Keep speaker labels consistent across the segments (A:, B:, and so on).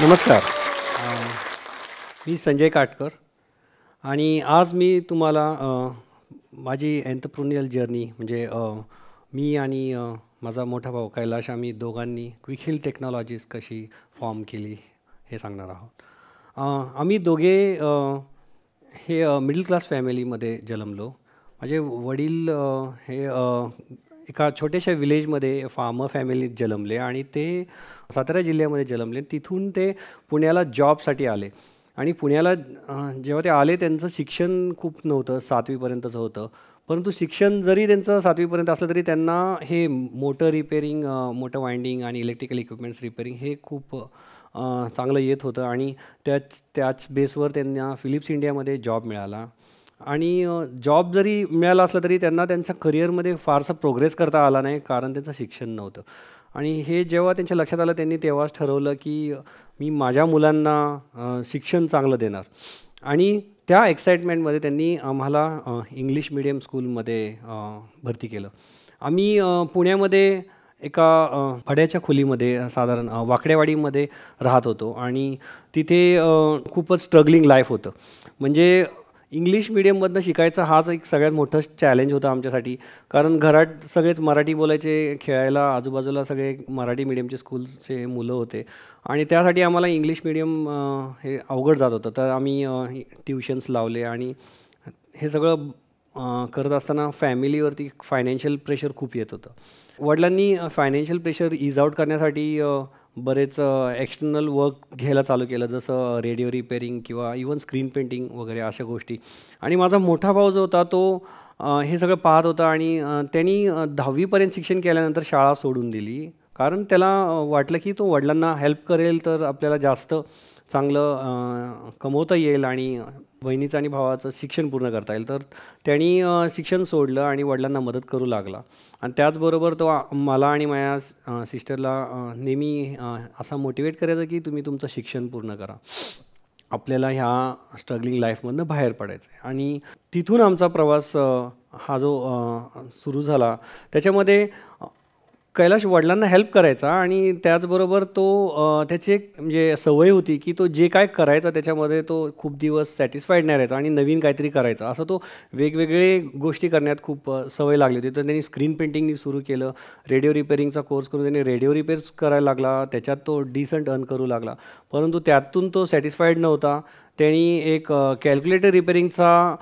A: नमस्कार. मी संजय काटकर आणि आज मी तुम्हाला माझी एंटरप्रेन्युअल जर्नी म्हणजे मी आणि माझा मोठा भाऊ कैलाश आम्ही दोघांनी क्विक हिल टेक्नॉलॉजीज कशी फॉर्म केली हे सांगणार आहोत. आम्ही दोघे हे मिडल क्लास फॅमिलीमध्ये जन्मलो. माझे वडील हे एका छोट्याशा विलेजमध्ये फार्मर फॅमिलीत जन्मले आणि ते सातारा जिल्ह्यामध्ये जन्मले. तिथून ते पुण्याला जॉबसाठी आले आणि पुण्याला जेव्हा ते आले त्यांचं शिक्षण खूप नव्हतं, 7वीपर्यंतचं होतं. परंतु शिक्षण जरी त्यांचं 7वीपर्यंत असलं तरी त्यांना हे मोटर रिपेरिंग, मोटर वाइंडिंग आणि इलेक्ट्रिकल इक्विपमेंट्स रिपेरिंग हे खूप चांगलं येत होतं आणि त्याच बेसवर त्यांना फिलिप्स इंडियामध्ये जॉब मिळाला. आणि जॉब जरी मिळाला असला तरी त्यांना त्यांच्या करिअरमध्ये फारसा प्रोग्रेस करता आला नाही, कारण त्यांचं शिक्षण नव्हतं. आणि हे जेव्हा त्यांच्या लक्षात आलं त्यांनी तेव्हाच ठरवलं की मी माझ्या मुलांना शिक्षण चांगलं देणार. आणि त्या एक्साइटमेंटमध्ये त्यांनी आम्हाला इंग्लिश मीडियम स्कूलमध्ये भरती केलं. आम्ही पुण्यामध्ये एका भाड्याच्या खोलीमध्ये साधारण वाकडेवाडीमध्ये राहत होतो आणि तिथे खूपच स्ट्रगलिंग लाईफ होतं. म्हणजे इंग्लिश मीडियममधनं शिकायचा हाच एक सगळ्यात मोठं चॅलेंज होता आमच्यासाठी, कारण घरात सगळेच मराठी बोलायचे, खेळायला आजूबाजूला सगळे मराठी मीडियमचे स्कूलचे मुलं होते आणि त्यासाठी आम्हाला इंग्लिश मीडियम हे अवघड जात होतं. तर आम्ही ट्युशन्स लावले आणि हे सगळं करत असताना फॅमिलीवरती फायनान्शियल प्रेशर खूप येत होतं. वडिलांनी फायनान्शियल प्रेशर इज आउट करण्यासाठी बरेच एक्सटर्नल वर्क घ्यायला चालू केलं, जसं रेडिओ रिपेरिंग किंवा इवन स्क्रीन पेंटिंग वगैरे अशा गोष्टी. आणि माझा मोठा भाऊ जो होता तो हे सगळं पाहत होता आणि त्यांनी 10वीपर्यंत शिक्षण केल्यानंतर शाळा सोडून दिली, कारण त्याला वाटलं की तो वडिलांना हेल्प करेल तर आपल्याला जास्त चांगलं कमवता येईल आणि बहिणीचं आणि भावाचं शिक्षण पूर्ण करता येईल. तर त्यांनी शिक्षण सोडलं आणि वडिलांना मदत करू लागला. आणि त्याचबरोबर तो मला आणि माझ्या सिस्टरला नेहमी असा मोटिवेट करायचा की तुम्ही तुमचं शिक्षण पूर्ण करा, आपल्याला ह्या स्ट्रगलिंग लाईफमधनं बाहेर पडायचं आहे. आणि तिथून आमचा प्रवास हा जो सुरू झाला त्याच्यामध्ये कैलाश वडिलांना हेल्प करायचा आणि त्याचबरोबर तो त्याची एक म्हणजे सवय होती की तो जे काय करायचा त्याच्यामध्ये तो खूप दिवस सॅटिस्फाईड नाही राहायचा आणि नवीन काहीतरी करायचा, असं तो वेगवेगळे गोष्टी करण्यात खूप सवय लागली होती. तर त्यांनी स्क्रीन पेंटिंगनी सुरू केलं, रेडिओ रिपेरिंगचा कोर्स करून त्यांनी रेडिओ रिपेअर्स करायला लागला, त्याच्यात तो डिसेंट अर्न करू लागला. परंतु त्यातून तो सॅटिस्फाईड नव्हता. त्यांनी एक कॅल्क्युलेटर रिपेरिंगचा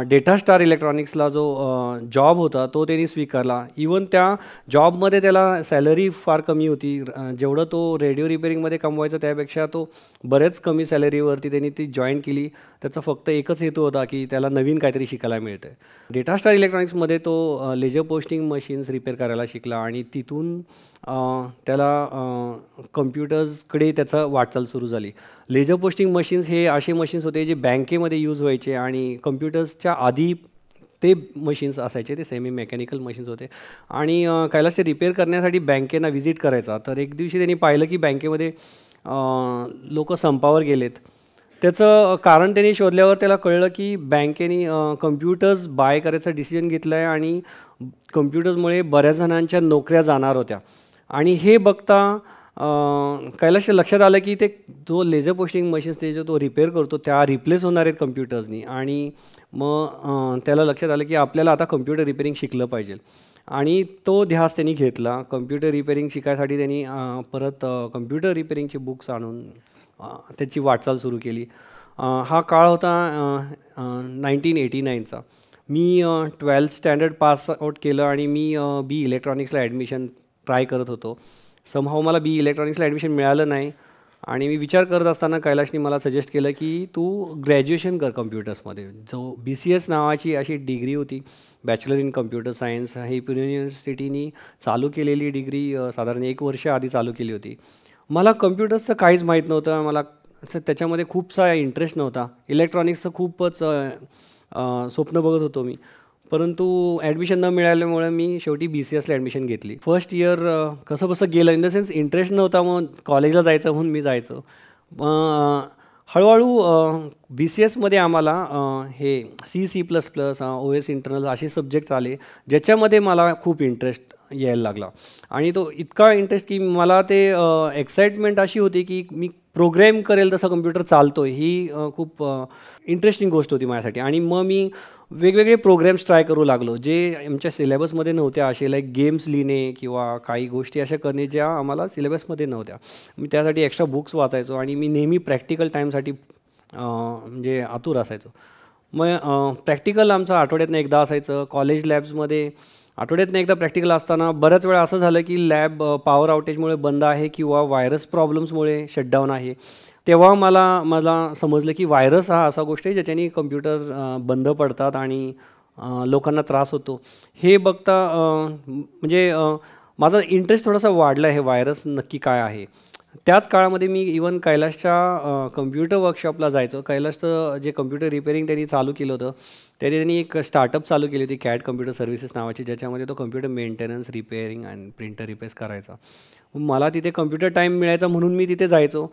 A: डेटा स्टार इलेक्ट्रॉनिक्सला जो जॉब होता तो त्यांनी स्वीकारला. इवन त्या जॉबमध्ये त्याला सॅलरी फार कमी होती, जेवढं तो रेडिओ रिपेरिंगमध्ये कमवायचा त्यापेक्षा तो बरेच कमी सॅलरीवरती त्यांनी ती जॉईन केली. त्याचा फक्त एकच हेतू होता की त्याला नवीन काहीतरी शिकायला मिळतं आहे. डेटा स्टार इलेक्ट्रॉनिक्समध्ये तो लेजर पोस्टिंग मशीन्स रिपेअर करायला शिकला आणि तिथून त्याला कम्प्युटर्सकडे त्याचा वाटचाल सुरू झाली. लेजर पोस्टिंग मशीन्स हे असे मशीन्स होते जे बँकेमध्ये यूज व्हायचे आणि कम्प्युटर्सच्या आधी ते मशीन्स असायचे, ते सेमी मेकॅनिकल मशीन्स होते. आणि कैलाश ते रिपेअर करण्यासाठी बँकेना व्हिजिट करायचा. तर एक दिवशी त्यांनी पाहिलं की बँकेमध्ये लोक संपावर गेलेत. त्याचं कारण त्यांनी शोधल्यावर त्याला कळलं की बँकेने कम्प्युटर्स बाय करायचा डिसिजन घेतला आहे आणि कम्प्युटर्समुळे बऱ्याच जणांच्या नोकऱ्या जाणार होत्या. आणि हे बघता कैलाशच्या लक्षात आलं की ते जो लेजर पोस्टिंग मशीन्स ते जो तो रिपेअर करतो त्या रिप्लेस होणार आहेत कम्प्युटर्सनी. आणि मग त्याला लक्षात आलं की आपल्याला आता कम्प्युटर रिपेरिंग शिकलं पाहिजे. आणि तो ध्यास त्यांनी घेतला. कम्प्युटर रिपेरिंग शिकायसाठी त्यांनी परत कम्प्युटर रिपेरिंगचे बुक्स आणून त्याची वाटचाल सुरू केली. हा काळ होता 1989चा. मी 12th स्टँडर्ड पास आउट केलं आणि मी बी इलेक्ट्रॉनिक्सला ॲडमिशन ट्राय करत होतो. समहाव मला बी इलेक्ट्रॉनिक्सला ॲडमिशन मिळालं नाही आणि मी विचार करत असताना कैलाशने मला सजेस्ट केलं की तू ग्रॅज्युएशन कर कम्प्युटर्समध्ये. जो BCS नावाची अशी डिग्री होती, बॅचलर इन कम्प्युटर सायन्स, ही पुणे युनिव्हर्सिटीनी चालू केलेली डिग्री साधारण 1 वर्ष आधी चालू केली होती. मला कम्प्युटर्सचं काहीच माहीत नव्हतं, मला त्याच्यामध्ये खूपसा इंटरेस्ट नव्हता. इलेक्ट्रॉनिक्सचं खूपच स्वप्न बघत होतो मी, परंतु ॲडमिशन न मिळाल्यामुळे मी शेवटी BCSला ॲडमिशन घेतली. फर्स्ट इयर कसंबसं गेलं, इन द सेन्स इंटरेस्ट नव्हता, मग कॉलेजला जायचं म्हणून मी जायचं. हळूहळू BCSमध्ये आम्हाला हे C++, OS इंटरनल असे सब्जेक्ट्स आले ज्याच्यामध्ये मला खूप इंटरेस्ट यायला लागला आणि तो इतका इंटरेस्ट की मला ते एक्साइटमेंट अशी होती की मी प्रोग्रॅम करेल तसा कम्प्युटर चालतो ही खूप इंटरेस्टिंग गोष्ट होती माझ्यासाठी. आणि मग मी वेगवेगळे प्रोग्रॅम्स ट्राय करू लागलो जे आमच्या सिलेबसमध्ये नव्हत्या, असे लाईक गेम्स लिहिणे किंवा काही गोष्टी अशा करणे ज्या आम्हाला सिलेबसमध्ये नव्हत्या. मी त्यासाठी एक्स्ट्रा बुक्स वाचायचो आणि मी नेहमी प्रॅक्टिकल टाईमसाठी म्हणजे आतुर असायचो. मग प्रॅक्टिकल आमचं आठवड्यातनं एकदा असायचं. कॉलेज लॅब्समध्ये आठवड्यातनं एकदा प्रॅक्टिकल असताना बऱ्याच वेळा असं झालं की लॅब पॉवर आउटेजमुळे बंद आहे किंवा व्हायरस प्रॉब्लेम्समुळे शटडाऊन आहे. तेव्हा मला समजलं की व्हायरस हा असा गोष्ट आहे ज्याच्याने कम्प्युटर बंद पडतात आणि लोकांना त्रास होतो. हे बघता म्हणजे माझा इंटरेस्ट थोडासा वाढला हे व्हायरस नक्की काय आहे. त्याच काळामध्ये मी इवन कैलासच्या कम्प्युटर वर्कशॉपला जायचो. कैलासचं जे कम्प्युटर रिपेअरिंग त्यांनी चालू केलं होतं, त्यांनी एक स्टार्टअप चालू केली होती कॅड कम्प्युटर सर्व्हिसेस नावाची, ज्याच्यामध्ये तो कम्प्युटर मेंटेनन्स, रिपेअरिंग आणि प्रिंटर रिपेअर्स करायचा. मला तिथे कम्प्युटर टाईम मिळायचा म्हणून मी तिथे जायचो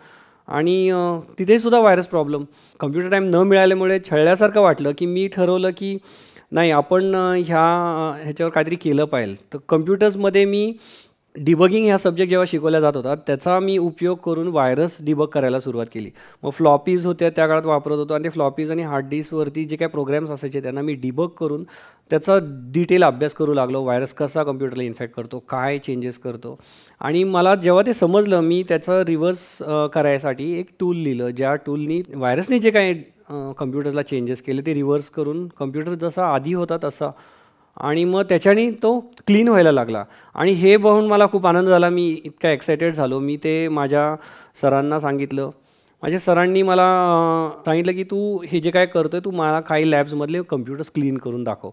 A: आणि तिथेसुद्धा व्हायरस प्रॉब्लेम. कम्प्युटर टाईम न मिळाल्यामुळे छळल्यासारखं वाटलं की मी ठरवलं की नाही, आपण ह्याच्यावर काहीतरी केलं पाहिजे. तर कम्प्युटर्समध्ये मी डिबगिंग ह्या सब्जेक्ट जेव्हा शिकवला जात होता त्याचा मी उपयोग करून व्हायरस डिबग करायला सुरुवात केली. मग फ्लॉपीज होत्या त्या काळात वापरत होतो आणि ते फ्लॉपीज आणि हार्ड डिस्कवरती जे काही प्रोग्रॅम्स असायचे त्यांना मी डिबग करून त्याचा डिटेल अभ्यास करू लागलो. व्हायरस कसा कम्प्युटरला इन्फेक्ट करतो, काय चेंजेस करतो. आणि मला जेव्हा ते समजलं मी त्याचं रिव्हर्स करायसाठी एक टूल लिहिलं, ज्या टूलनी व्हायरसने जे काही कम्प्युटरला चेंजेस केले ते रिव्हर्स करून कम्प्युटर जसा आधी होता तसा, आणि मग त्याच्याने तो क्लीन व्हायला लागला. आणि हे बघून मला खूप आनंद झाला. मी इतका एक्सायटेड झालो. मी ते माझ्या सरांना सांगितलं. माझ्या सरांनी मला सांगितलं की तू हे जे काय करतो आहे तू मला काही लॅब्समधले कम्प्युटर्स क्लीन करून दाखव.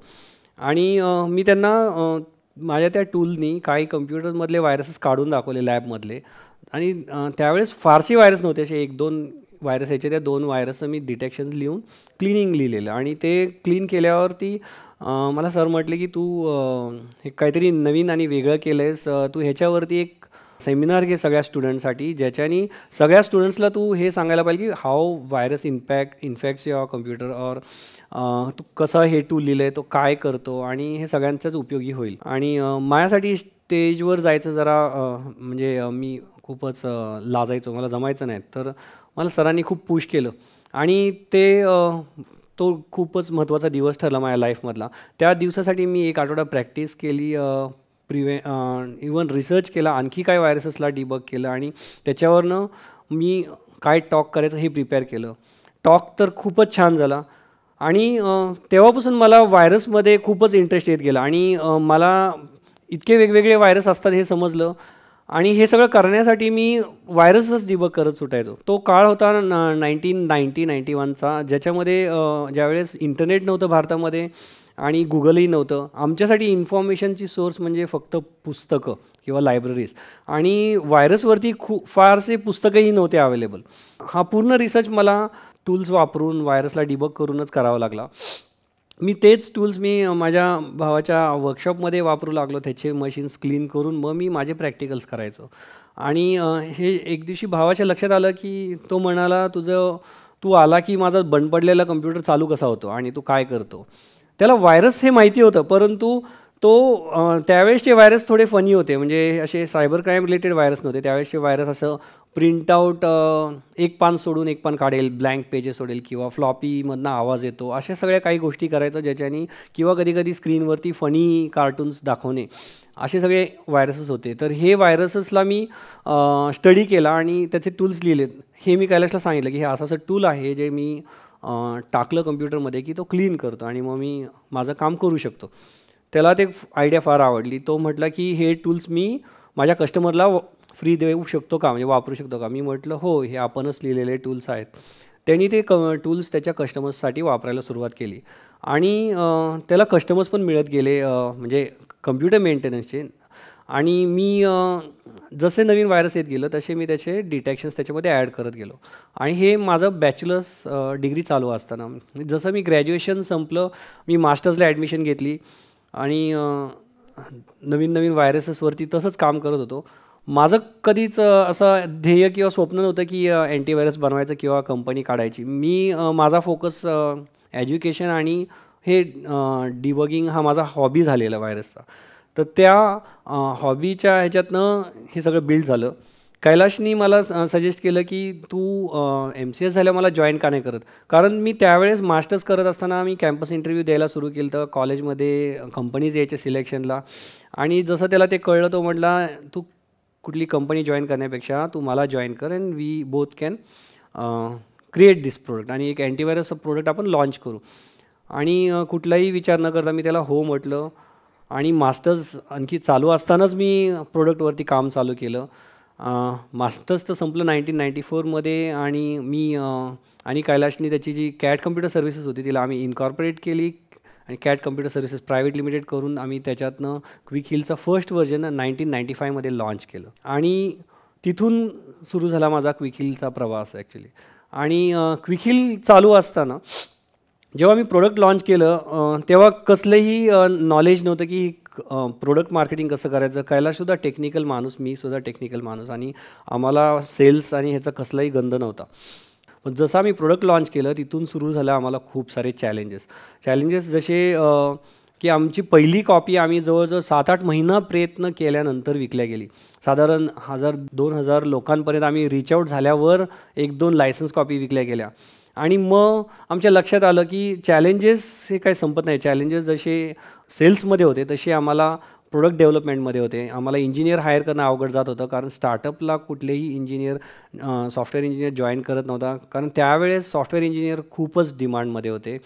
A: आणि मी त्यांना माझ्या त्या टूलनी काही कम्प्युटर्समधले व्हायरसेस काढून दाखवले लॅबमधले. आणि त्यावेळेस फारसे व्हायरस नव्हते, असे 1-2 व्हायरस यायचे. त्या 2 व्हायरसचं मी डिटेक्शन लिहून क्लिनिंग लिहिलेलं आणि ते क्लीन केल्यावरती मला सर म्हटले की तू हे काहीतरी नवीन आणि वेगळं केलं आहेस. तू ह्याच्यावरती एक सेमिनार घे सगळ्या स्टुडंट्ससाठी, ज्याच्यानी सगळ्या स्टुडंट्सला तू हे सांगायला पाहिजे की हाऊ व्हायरस इन्फॅक्ट्स युअर कम्प्युटर, और तू कसं हे टूल लिहिलं आहे, तो काय करतो आणि हे सगळ्यांच्याच उपयोगी होईल. आणि माझ्यासाठी स्टेजवर जायचं जरा म्हणजे मी खूपच लाजायचो, मला जमायचं नाही. तर मला सरांनी खूप पुश केलं आणि तो खूपच महत्त्वाचा दिवस ठरला माझ्या लाईफमधला. त्या दिवसासाठी मी 1 आठवडा प्रॅक्टिस केली, इवन रिसर्च केला, आणखी काय व्हायरसेसला डिबग केलं आणि त्याच्यावरनं मी काय टॉक करायचं हे प्रिपेअर केलं. टॉक तर खूपच छान झाला आणि तेव्हापासून मला व्हायरसमध्ये खूपच इंटरेस्ट येत गेला आणि मला इतके वेगवेगळे व्हायरस असतात हे समजलं. आणि हे सगळं करण्यासाठी मी व्हायरसच डिबग करत सुटायचो. तो काळ होता 1990-91चा, ज्याच्यामध्ये ज्यावेळेस इंटरनेट नव्हतं भारतामध्ये आणि गुगलही नव्हतं. आमच्यासाठी इन्फॉर्मेशनची सोर्स म्हणजे फक्त पुस्तकं किंवा लायब्ररीज, आणि व्हायरसवरती फारसे पुस्तकंही नव्हते अवेलेबल. हा पूर्ण रिसर्च मला टूल्स वापरून व्हायरसला डिबग करूनच करावा लागला. मी तेच टूल्स माझ्या भावाच्या वर्कशॉपमध्ये वापरू लागलो, त्याचे मशीन्स क्लीन करून मग मी माझे प्रॅक्टिकल्स करायचो. आणि हे एक दिवशी भावाच्या लक्षात आलं की तो म्हणाला, तू आला की माझा बंद पडलेला कम्प्युटर चालू कसा होतो आणि तू काय करतो. त्याला व्हायरस हे माहिती होतं, परंतु त्यावेळेसचे व्हायरस थोडे फनी होते, म्हणजे असे सायबर क्राईम रिलेटेड व्हायरस नव्हते. त्यावेळेसचे व्हायरस असं प्रिंटआउट एक पान सोडून एक पान काढेल, ब्लँक पेजेस सोडेल किंवा फ्लॉपीमधनं आवाज येतो, अशा सगळ्या काही गोष्टी करायचं ज्याच्यानी, किंवा कधीकधी स्क्रीनवरती फनी कार्टून्स दाखवणे, असे सगळे व्हायरसेस होते. तर हे व्हायरसेसला मी स्टडी केला आणि त्याचे टूल्स लिहिलेत. हे मी कैलासला सांगितलं की हे असं टूल आहे जे मी टाकलं कम्प्युटरमध्ये की तो क्लीन करतो आणि मग मी माझं काम करू शकतो. त्याला ते आयडिया फार आवडली. तो म्हटला की हे टूल्स मी माझ्या कस्टमरला फ्री देऊ शकतो का, म्हणजे वापरू शकतो का. मी म्हटलं हो, हे आपणच लिहिलेले टूल्स आहेत. त्यांनी ते टूल्स त्याच्या कस्टमर्ससाठी वापरायला सुरुवात केली आणि त्याला कस्टमर्स पण मिळत गेले, म्हणजे कम्प्युटर मेंटेनन्सचे. आणि मी जसे नवीन व्हायरस येत गेलं तसे मी त्याचे डिटेक्शन्स त्याच्यामध्ये ॲड करत गेलो. आणि हे माझं बॅचलर्स डिग्री चालू असताना, जसं मी ग्रॅज्युएशन संपलं, मी मास्टर्सला ॲडमिशन घेतली आणि नवीन व्हायरसेसवरती तसंच काम करत होतो. माझं कधीच असं ध्येय किंवा स्वप्न नव्हतं की अँटीव्हायरस बनवायचं किंवा कंपनी काढायची. माझा फोकस एज्युकेशन आणि हे डिबगिंग हा माझा हॉबी झालेला व्हायरसचा. तर त्या हॉबीच्या ह्याच्यातनं हे सगळं बिल्ड झालं. कैलाशनी मला सजेस्ट केलं की तू MCS झाल्या मला जॉईन का नाही करत, कारण मी त्यावेळेस मास्टर्स करत असताना मी कॅम्पस इंटरव्ह्यू द्यायला सुरू केलं तर कॉलेजमध्ये कंपनीज यायच्या सिलेक्शनला. आणि जसं त्याला ते कळलं तो म्हटला तू कुठली कंपनी जॉईन करण्यापेक्षा तू मला जॉईन कर and we both can create this product आणि एक अँटीव्हायरस प्रोडक्ट आपण लॉन्च करू. आणि कुठलाही विचार न करता मी त्याला हो म्हटलं आणि मास्टर्स आणखी चालू असतानाच मी प्रोडक्टवरती काम चालू केलं. मास्टर्स तर संपलं 1994मध्ये आणि मी आणि कैलाशनी त्याची जी कॅट कम्प्युटर सर्व्हिसेस होती तिला आम्ही इन्कॉर्पोरेट केली आणि cat computer services private limited करून आम्ही त्याच्यातनं क्विक हिलचा फर्स्ट व्हर्जन 1995मध्ये लॉन्च केलं आणि तिथून सुरू झाला माझा क्विक हिलचा प्रवास ॲक्च्युली. आणि क्विक हिल चालू असताना जेव्हा मी प्रोडक्ट लॉन्च केलं तेव्हा कसलंही नॉलेज नव्हतं की प्रोडक्ट मार्केटिंग कसं करायचं. कैलाशसुद्धा टेक्निकल माणूस, मीसुद्धा टेक्निकल माणूस आणि आम्हाला सेल्स आणि ह्याचा कसलाही गंध नव्हता. पण जसं आम्ही प्रोडक्ट लॉन्च केलं तिथून सुरू झालं आम्हाला खूप सारे चॅलेंजेस जसे की आमची पहिली कॉपी आम्ही जवळजवळ 7-8 महिना प्रयत्न केल्यानंतर विकल्या गेली. साधारण 1000-2000 लोकांपर्यंत आम्ही रीच आऊट झाल्यावर 1-2 लायसन्स कॉपी विकल्या गेल्या. आणि मग आमच्या लक्षात आलं की चॅलेंजेस हे काही संपत नाही. चॅलेंजेस जसे सेल्समध्ये होते तसे आम्हाला प्रोडक्ट डेव्हलपमेंटमध्ये होते. आम्हाला इंजिनियर हायर करणं अवघड जात होतं कारण स्टार्टअपला कुठलेही सॉफ्टवेअर इंजिनियर जॉईन करत नव्हता कारण त्यावेळेस सॉफ्टवेअर इंजिनियर खूपच डिमांडमध्ये होते.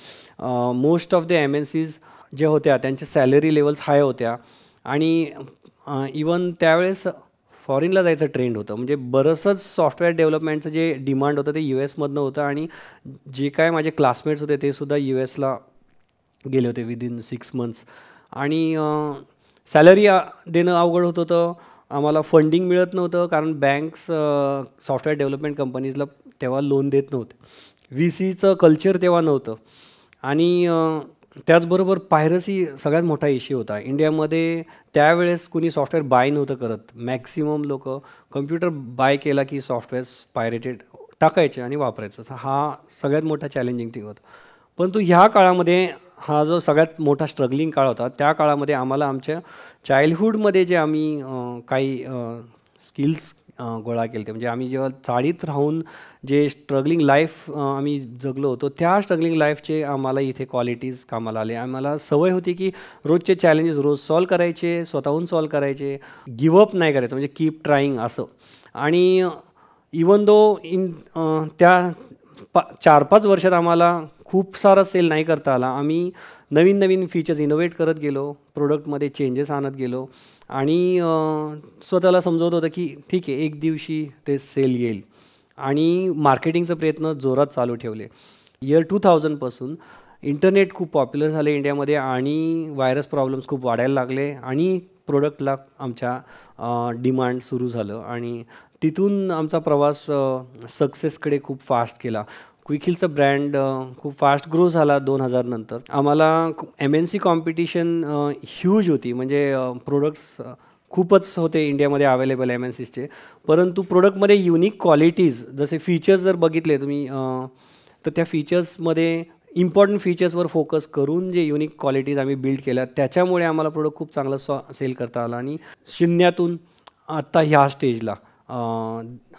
A: मोस्ट ऑफ द MNCs जे होत्या त्यांच्या सॅलरी लेवल्स हाय होत्या आणि इवन त्यावेळेस फॉरेनला जायचं ट्रेंड होतं. म्हणजे बरंचसंच सॉफ्टवेअर डेव्हलपमेंटचं जे डिमांड होतं ते US मधनं होतं आणि जे काय माझे क्लासमेट्स होते ते सुद्धा USला गेले होते विदिन 6 months. आणि सॅलरी देणं अवघड होत होतं. आम्हाला फंडिंग मिळत नव्हतं कारण बँक्स सॉफ्टवेअर डेव्हलपमेंट कंपनीजला तेव्हा लोन देत नव्हते. VCचं कल्चर तेव्हा नव्हतं. आणि त्याचबरोबर पायरसी सगळ्यात मोठा इश्यू होता. इंडियामध्ये त्यावेळेस कुणी सॉफ्टवेअर बाय नव्हतं करत. मॅक्सिमम लोक कम्प्युटर बाय केला की सॉफ्टवेअर्स पायरेटेड टाकायचे आणि वापरायचं. हा सगळ्यात मोठा चॅलेंजिंग थिंग होता. परंतु ह्या काळामध्ये हा जो सगळ्यात मोठा स्ट्रगलिंग काळ होता त्या काळामध्ये आम्हाला आमच्या चाइल्डहूडमध्ये जे आम्ही काही स्किल्स गोळा केले ते म्हणजे आम्ही जेव्हा चाळीत राहून जे स्ट्रगलिंग लाईफ आम्ही जगलो होतो त्या स्ट्रगलिंग लाईफचे आम्हाला इथे क्वालिटीज कामाला आले. आम्हाला सवय होती की रोजचे चॅलेंजेस रोज सॉल्व करायचे, स्वतःहून सॉल्व करायचे, गिवअप नाही करायचं म्हणजे कीप ट्राईंग असं. आणि इवन दो त्या 4-5 वर्षात आम्हाला खूप सारा सेल नाही करता आला. आम्ही नवीन फीचर्स इनोव्हेट करत गेलो, प्रोडक्टमध्ये चेंजेस आणत गेलो आणि स्वतःला समजवत होतं की ठीक आहे एक दिवशी ते सेल येईल. आणि मार्केटिंगचा प्रयत्न जोरात चालू ठेवले. इयर 2000पासून इंटरनेट खूप पॉप्युलर झाले इंडियामध्ये आणि व्हायरस प्रॉब्लेम्स खूप वाढायला लागले आणि प्रोडक्टला आमच्या डिमांड सुरू झालं आणि तिथून आमचा प्रवास सक्सेसकडे खूप फास्ट केला. क्विक हिलचा ब्रँड खूप फास्ट ग्रो झाला 2000 नंतर. आम्हाला MNC कॉम्पिटिशन ह्यूज होती म्हणजे प्रोडक्ट्स खूपच होते इंडियामध्ये अवेलेबल MNCsचे. परंतु प्रोडक्टमध्ये युनिक क्वालिटीज जसे फीचर्स जर बघितले तुम्ही तर त्या फीचर्समध्ये इम्पॉर्टंट फीचर्सवर फोकस करून जे युनिक क्वालिटीज आम्ही बिल्ड केल्या त्याच्यामुळे आम्हाला प्रोडक्ट खूप चांगलं सेल करता आला आणि शून्यातून आत्ता ह्या स्टेजला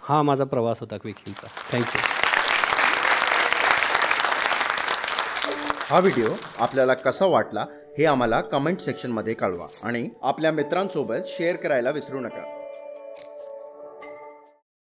A: हा माझा प्रवास होता क्विक हिलचा. थँक्यू.
B: हा व्हिडिओ आपल्याला कसा वाटला हे आम्हाला कमेंट सेक्शनमध्ये कळवा आणि आपल्या मित्रांसोबत शेअर करायला विसरू नका.